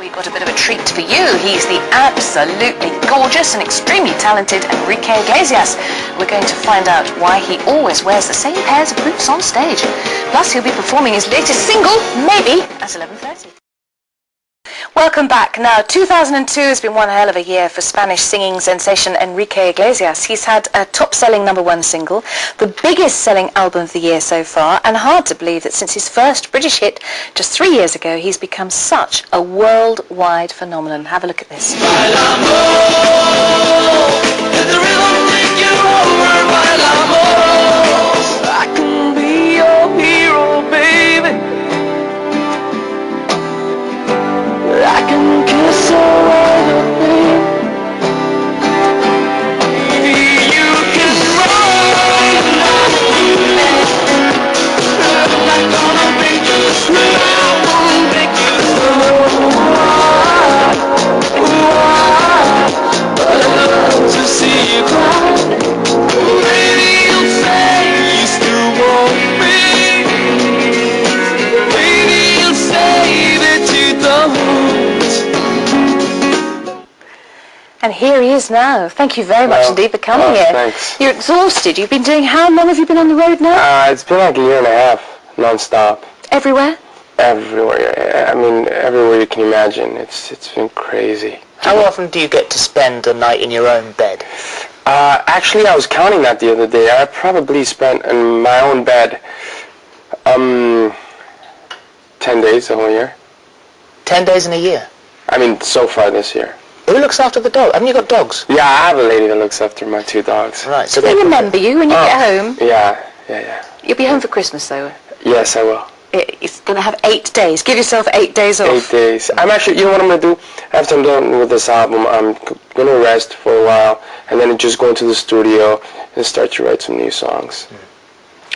we've got a bit of a treat for you. He's the absolutely gorgeous and extremely talented Enrique Iglesias. We're going to find out why he always wears the same pairs of boots on stage. Plus, he'll be performing his latest single, Maybe, at 11:30. Welcome back. Now, 2002 has been one hell of a year for Spanish singing sensation Enrique Iglesias. He's had a top-selling #1 single, the biggest-selling album of the year so far, and hard to believe that since his first British hit just 3 years ago, he's become such a worldwide phenomenon. Have a look at this. And here he is now. Thank you very much indeed for coming here. Thanks. You're exhausted. You've been doing, how long have you been on the road now? It's been like a year and a half, non-stop. Everywhere? Everywhere. I mean, everywhere you can imagine. It's been crazy. How often do you get to spend a night in your own bed? Actually, I was counting that the other day. I probably spent in my own bed 10 days the whole year. 10 days in a year? I mean, so far this year. Who looks after the dog? Haven't you got dogs? Yeah, I have a lady that looks after my 2 dogs. Right, so they remember you when you get home? Yeah. You'll be home for Christmas, though? Yes, I will. It's going to have 8 days. Give yourself 8 days off. 8 days. I'm actually, you know what I'm going to do? After I'm done with this album, I'm going to rest for a while, and then just go into the studio and start to write some new songs.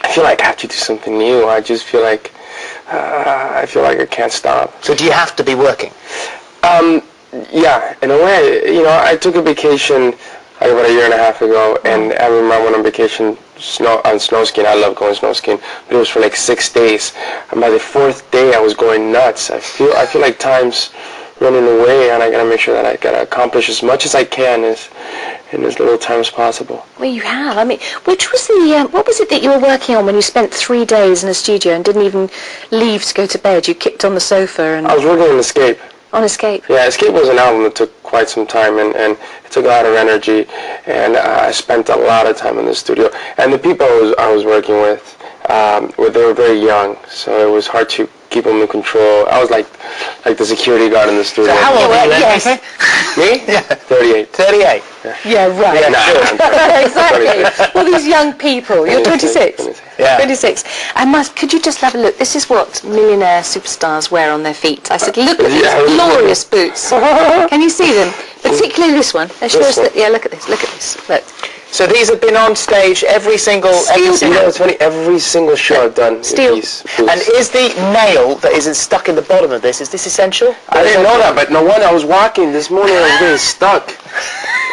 I feel like I have to do something new. I just feel like, I can't stop. So do you have to be working? Yeah, in a way. You know, I took a vacation like about a year and a half ago, and I remember I went on vacation on snow skiing. I love going snow skiing, but it was for like 6 days. And by the 4th day, I was going nuts. I feel like time's running away, and I gotta make sure that I gotta accomplish as much as I can in as little time as possible. Well, you have. I mean, which was the what was it that you were working on when you spent 3 days in a studio and didn't even leave to go to bed? You kicked on the sofa and. I was working on Escape. On Escape? Yeah, Escape was an album that took quite some time, and it took a lot of energy, and I spent a lot of time in the studio. And the people I was working with, they were very young, so it was hard to keep them in control. I was like the security guard in the studio. So how old are you? Yes. Me? Yeah. 38. 38? Yeah, right. Yeah, no, Exactly. Well, these young people. You're 26? Yeah. 26. Could you just have a look? This is what millionaire superstars wear on their feet. I said, look at these glorious boots. Can you see them? Particularly this one. Show us that. Yeah, look at this. Look at this. Look. So these have been on stage every single... You know, it's funny, every single show I've done Steel. these boots. And is the nail that is stuck in the bottom of this, is this essential? I didn't know that, but no wonder I was walking this morning, I was getting stuck.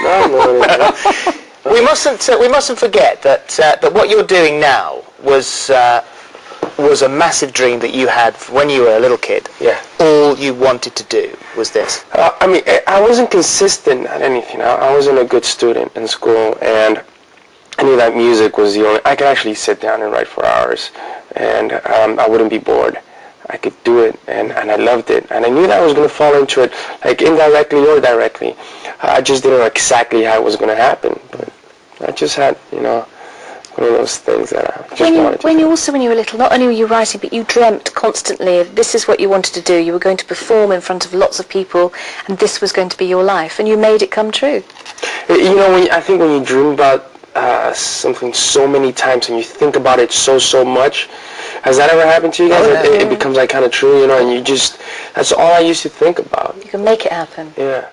No. We mustn't forget that what you're doing now was a massive dream that you had when you were a little kid. Yeah. All you wanted to do was this. I mean, I wasn't consistent at anything. I wasn't a good student in school, and I knew that music was the only... I could actually sit down and write for hours, and I wouldn't be bored. I could do it, and I loved it. And I knew that I was going to fall into it, like indirectly or directly. I just didn't know exactly how it was going to happen, but I just had, you know, one of those things that I just wanted to do. When you were little, not only were you writing, but you dreamt constantly of this is what you wanted to do. You were going to perform in front of lots of people, and this was going to be your life, and you made it come true. You know, I think when you dream about something so many times and you think about it so much, has that ever happened to you guys? It becomes like kind of true, you know, and you just, that's all I used to think about. You can make it happen. Yeah.